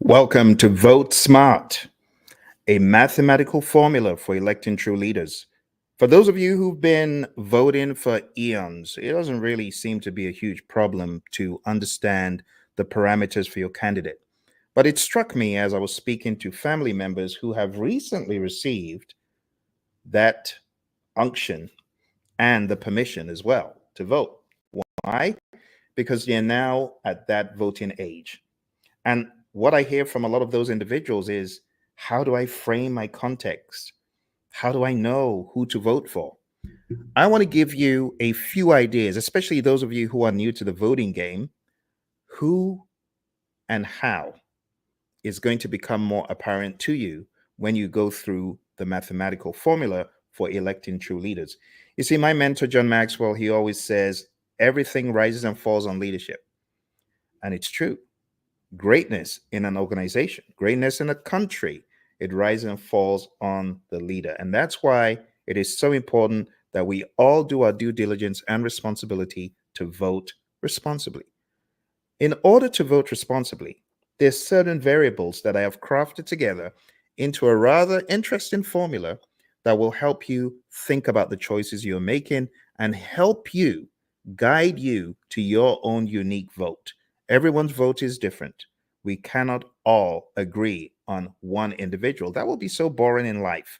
Welcome to Vote Smart, a mathematical formula for electing true leaders. For those of you who've been voting for eons, it doesn't really seem to be a huge problem to understand the parameters for your candidate. But it struck me as I was speaking to family members who have recently received that unction and the permission as well to vote. Why? Because they're now at that voting age. And what I hear from a lot of those individuals is, how do I frame my context? How do I know who to vote for? I want to give you a few ideas, especially those of you who are new to the voting game. Who and how is going to become more apparent to you when you go through the mathematical formula for electing true leaders. You see, my mentor, John Maxwell, he always says, everything rises and falls on leadership. And it's true. Greatness in an organization, greatness in a country, it rises and falls on the leader. And that's why it is so important that we all do our due diligence and responsibility to vote responsibly. In order to vote responsibly, there's certain variables that I have crafted together into a rather interesting formula that will help you think about the choices you're making and help you guide you to your own unique vote. Everyone's vote is different. We cannot all agree on one individual. That will be so boring in life.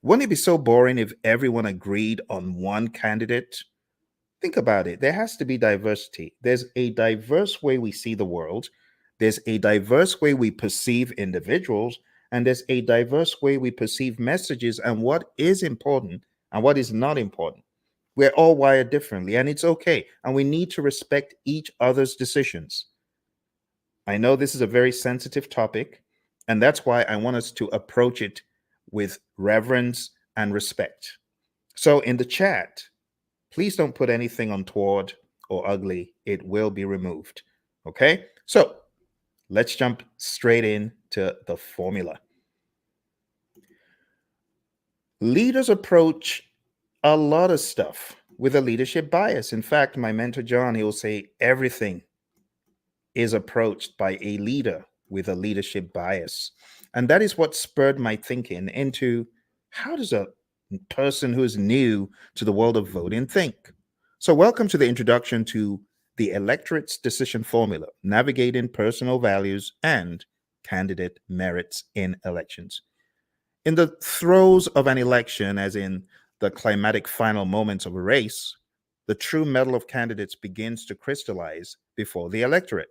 Wouldn't it be so boring if everyone agreed on one candidate? Think about it. There has to be diversity. There's a diverse way we see the world, there's a diverse way we perceive individuals, and there's a diverse way we perceive messages and what is important and what is not important. We're all wired differently, and it's okay. And we need to respect each other's decisions. I know this is a very sensitive topic, and that's why I want us to approach it with reverence and respect. So, in the chat, please don't put anything untoward or ugly. It will be removed. Okay? So, let's jump straight into the formula. Leaders approach a lot of stuff with a leadership bias. In fact, my mentor John, he will say everything is approached by a leader with a leadership bias. And that is what spurred my thinking into, how does a person who is new to the world of voting think? So, welcome to the introduction to the electorate's decision formula, navigating personal values and candidate merits in elections. In the throes of an election, as in the climatic final moments of a race, the true mettle of candidates begins to crystallize before the electorate.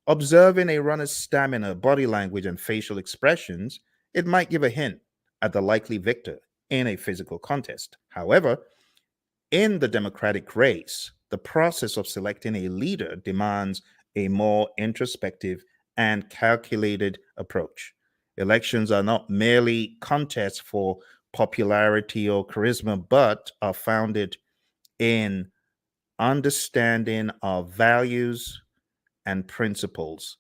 Observing a runner's stamina, body language, and facial expressions, it might give a hint at the likely victor in a physical contest. However, in the democratic race, the process of selecting a leader demands a more introspective and calculated approach. Elections are not merely contests for popularity or charisma, but are founded in understanding our values and principles.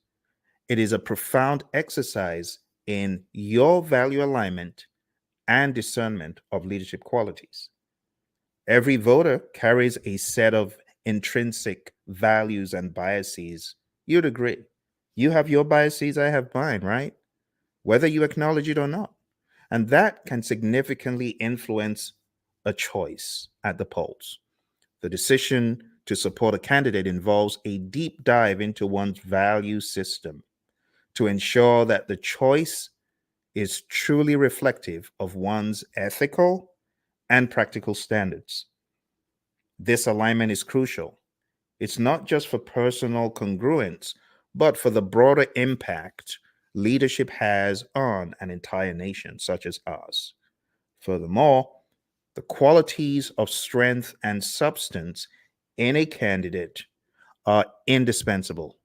It is a profound exercise in your value alignment and discernment of leadership qualities. Every voter carries a set of intrinsic values and biases. You'd agree. You have your biases, I have mine, right? Whether you acknowledge it or not. And that can significantly influence a choice at the polls. The decision to support a candidate involves a deep dive into one's value system to ensure that the choice is truly reflective of one's ethical and practical standards. This alignment is crucial. It's not just for personal congruence, but for the broader impact leadership has on an entire nation such as ours. Furthermore, the qualities of strength and substance in a candidate are indispensable.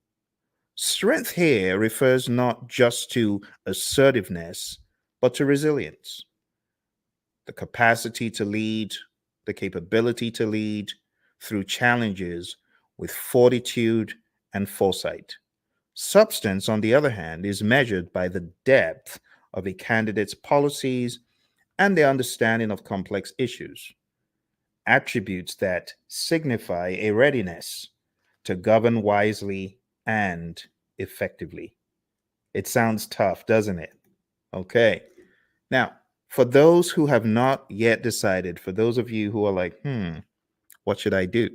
Strength here refers not just to assertiveness, but to resilience, the capacity to lead, the capability to lead through challenges with fortitude and foresight. Substance, on the other hand, is measured by the depth of a candidate's policies and their understanding of complex issues, attributes that signify a readiness to govern wisely and effectively. It sounds tough, doesn't it? Okay. Now, for those who have not yet decided, for those of you who are like, what should I do?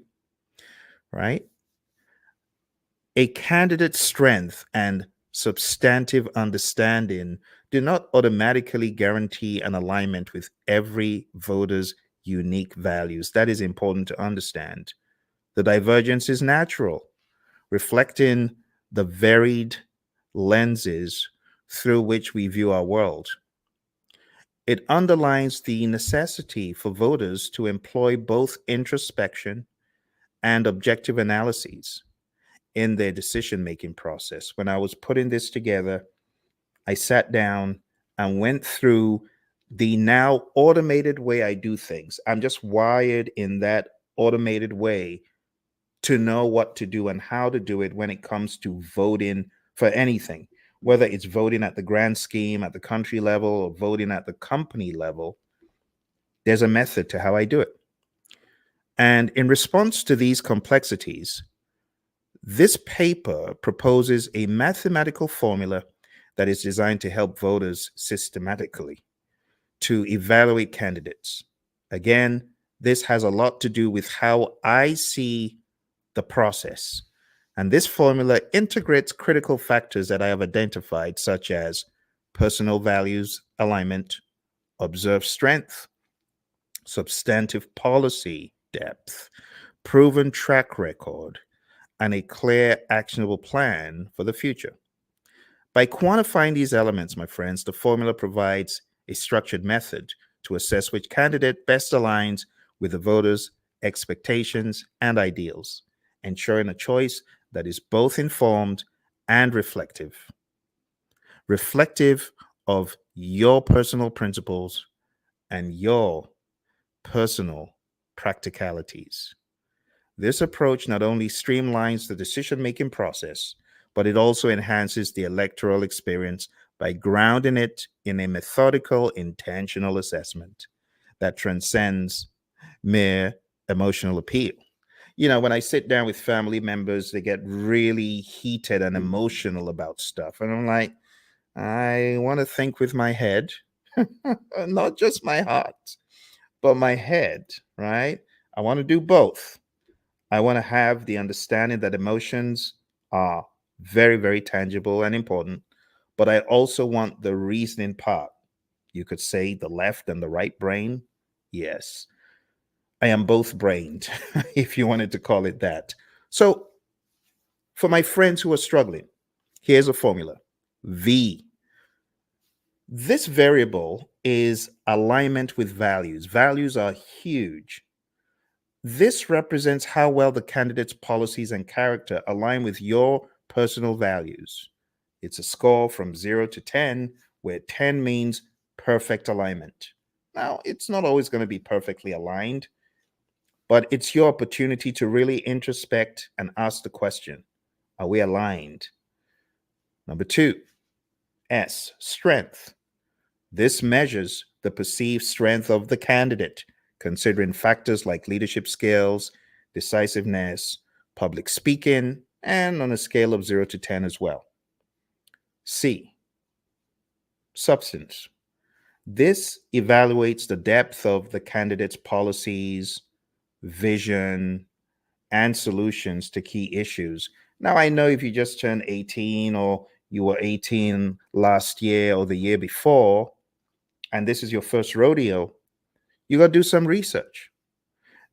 Right? A candidate's strength and substantive understanding do not automatically guarantee an alignment with every voter's unique values. That is important to understand. The divergence is natural, reflecting the varied lenses through which we view our world. It underlines the necessity for voters to employ both introspection and objective analyses in their decision making process. When I was putting this together, I sat down and went through the now automated way I do things. I'm just wired in that automated way to know what to do and how to do it when it comes to voting for anything, whether it's voting at the grand scheme, at the country level, or voting at the company level. There's a method to how I do it. And in response to these complexities, this paper proposes a mathematical formula that is designed to help voters systematically to evaluate candidates. Again, this has a lot to do with how I see the process. And this formula integrates critical factors that I have identified, such as personal values alignment, observed strength, substantive policy depth, proven track record, and a clear, actionable plan for the future. By quantifying these elements, my friends, the formula provides a structured method to assess which candidate best aligns with the voters' expectations and ideals, ensuring a choice that is both informed and reflective of your personal principles and your personal practicalities. This approach not only streamlines the decision making process, but it also enhances the electoral experience by grounding it in a methodical, intentional assessment that transcends mere emotional appeal. You know, when I sit down with family members, they get really heated and emotional about stuff. And I'm like, I want to think with my head, not just my heart, but my head, right? I want to do both. I want to have the understanding that emotions are very, very tangible and important, but I also want the reasoning part. You could say the left and the right brain. Yes, I am both brained, if you wanted to call it that. So, for my friends who are struggling, here's a formula V. This variable is alignment with values. Values are huge. This represents how well the candidate's policies and character align with your personal values. It's a score from 0 to 10, where 10 means perfect alignment. Now, it's not always going to be perfectly aligned, but it's your opportunity to really introspect and ask the question, are we aligned? Number two, S, strength. This measures the perceived strength of the candidate, considering factors like leadership skills, decisiveness, public speaking, and on a scale of 0 to 10 as well. C, substance. This evaluates the depth of the candidate's policies, vision, and solutions to key issues. Now, I know if you just turned 18 or you were 18 last year or the year before, and this is your first rodeo, you got to do some research.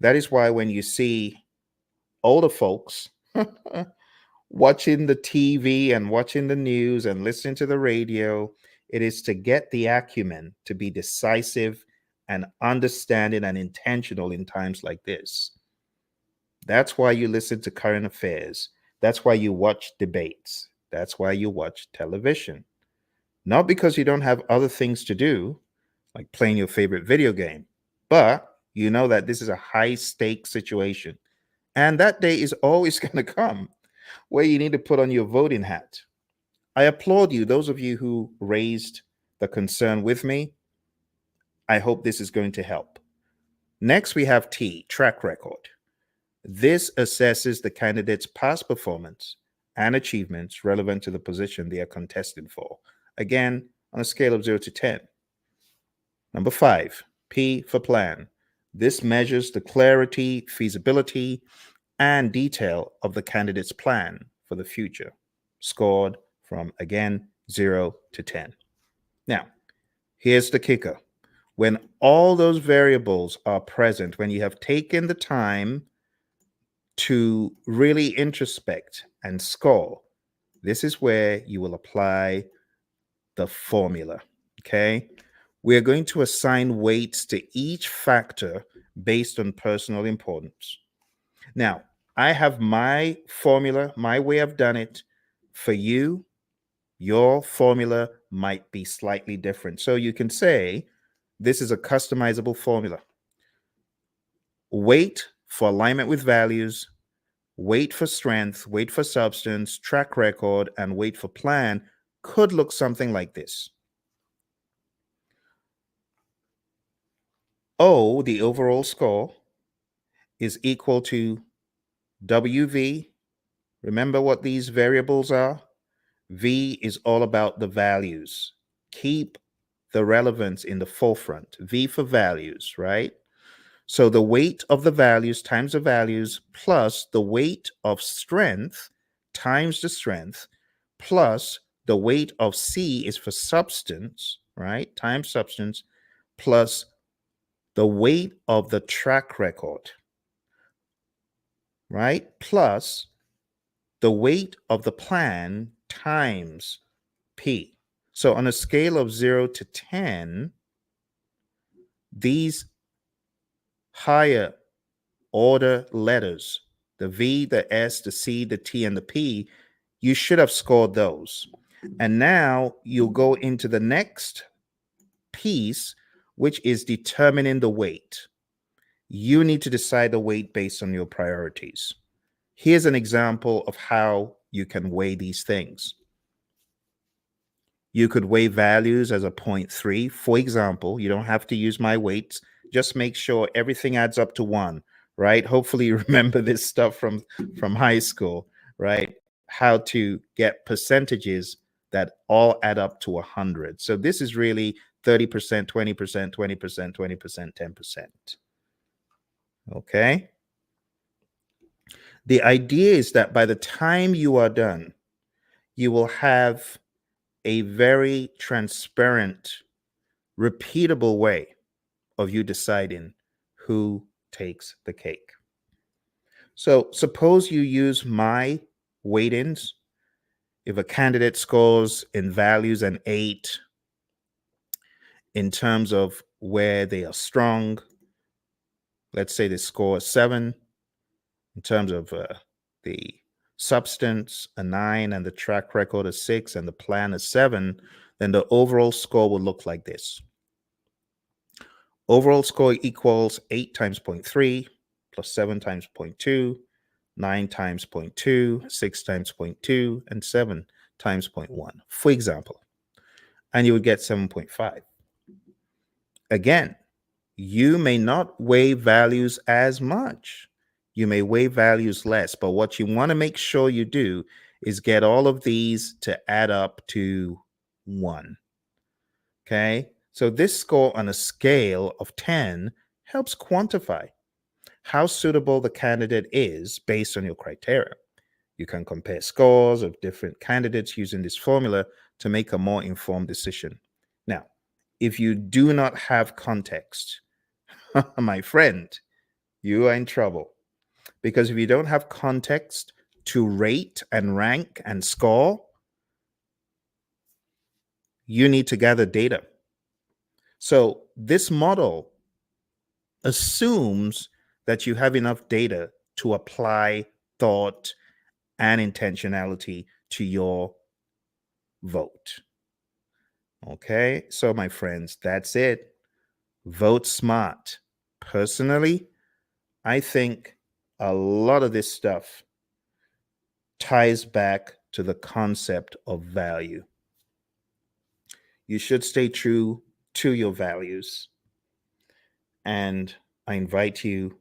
That is why when you see older folks watching the TV and watching the news and listening to the radio, it is to get the acumen to be decisive and understanding and intentional in times like this. That's why you listen to current affairs. That's why you watch debates. That's why you watch television. Not because you don't have other things to do, like playing your favorite video game, but you know that this is a high stakes situation. And that day is always going to come where you need to put on your voting hat. I applaud you, those of you who raised the concern with me. I hope this is going to help. Next, we have T, track record. This assesses the candidate's past performance and achievements relevant to the position they are contesting for. Again, on a scale of 0 to 10. Number 5, P for plan. This measures the clarity, feasibility, and detail of the candidate's plan for the future, scored from, again, 0 to 10. Now, here's the kicker. When all those variables are present, when you have taken the time to really introspect and score, this is where you will apply the formula. Okay? We're going to assign weights to each factor based on personal importance. Now, I have my formula, my way I've done it. For you, your formula might be slightly different. So you can say this is a customizable formula. Weight for alignment with values, weight for strength, weight for substance, track record, and weight for plan could look something like this. O, the overall score, is equal to WV. Remember what these variables are? V is all about the values. Keep the relevance in the forefront. V for values, right? So the weight of the values times the values plus the weight of strength times the strength plus the weight of C is for substance, right? Times substance plus the weight of the track record, right? Plus the weight of the plan times P. So on a scale of 0 to 10, these higher order letters, the V, the S, the C, the T, and the P, you should have scored those. And now you'll go into the next piece, which is determining the weight. You need to decide the weight based on your priorities. Here's an example of how you can weigh these things. You could weigh values as a 0.3. For example, you don't have to use my weights. Just make sure everything adds up to 1, right? Hopefully you remember this stuff from high school, right? How to get percentages that all add up to 100. So this is really 30%, 20%, 20%, 20%, 10%. Okay? The idea is that by the time you are done, you will have a very transparent, repeatable way of you deciding who takes the cake. So suppose you use my weightings. If a candidate scores in values an 8 in terms of where they are strong, let's say they score a 7 in terms of the substance, a 9, and the track record a 6, and the plan a 7, then the overall score will look like this. Overall score equals 8 times 0.3 plus 7 times 0.2, 9 times 0.2, 6 times 0.2, and 7 times 0.1, for example. And you would get 7.5. Again, you may not weigh values as much. You may weigh values less, but what you want to make sure you do is get all of these to add up to 1. Okay? So this score on a scale of 10 helps quantify how suitable the candidate is based on your criteria. You can compare scores of different candidates using this formula to make a more informed decision. Now, if you do not have context, my friend, you are in trouble. Because if you don't have context to rate and rank and score, you need to gather data. So this model assumes that you have enough data to apply thought and intentionality to your vote. Okay, so my friends, that's it. Vote smart. Personally, I think a lot of this stuff ties back to the concept of value. You should stay true to your values. And I invite you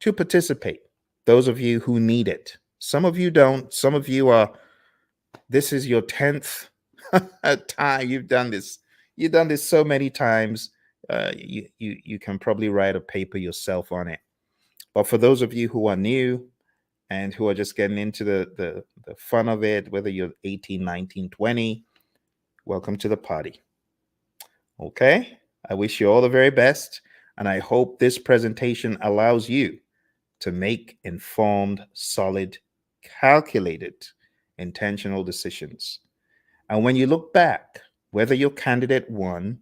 to participate, those of you who need it. Some of you don't. Some of you are, this is your 10th time you've done this. You've done this so many times. You can probably write a paper yourself on it. But for those of you who are new and who are just getting into the fun of it, whether you're 18, 19, 20, welcome to the party. Okay? I wish you all the very best. And I hope this presentation allows you to make informed, solid, calculated, intentional decisions. And when you look back, whether your candidate won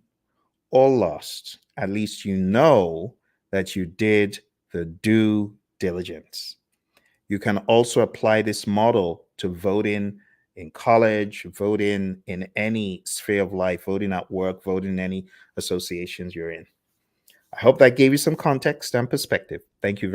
or lost, at least you know that you did the due diligence. You can also apply this model to voting in college, voting in any sphere of life, voting at work, voting in any associations you're in. I hope that gave you some context and perspective. Thank you very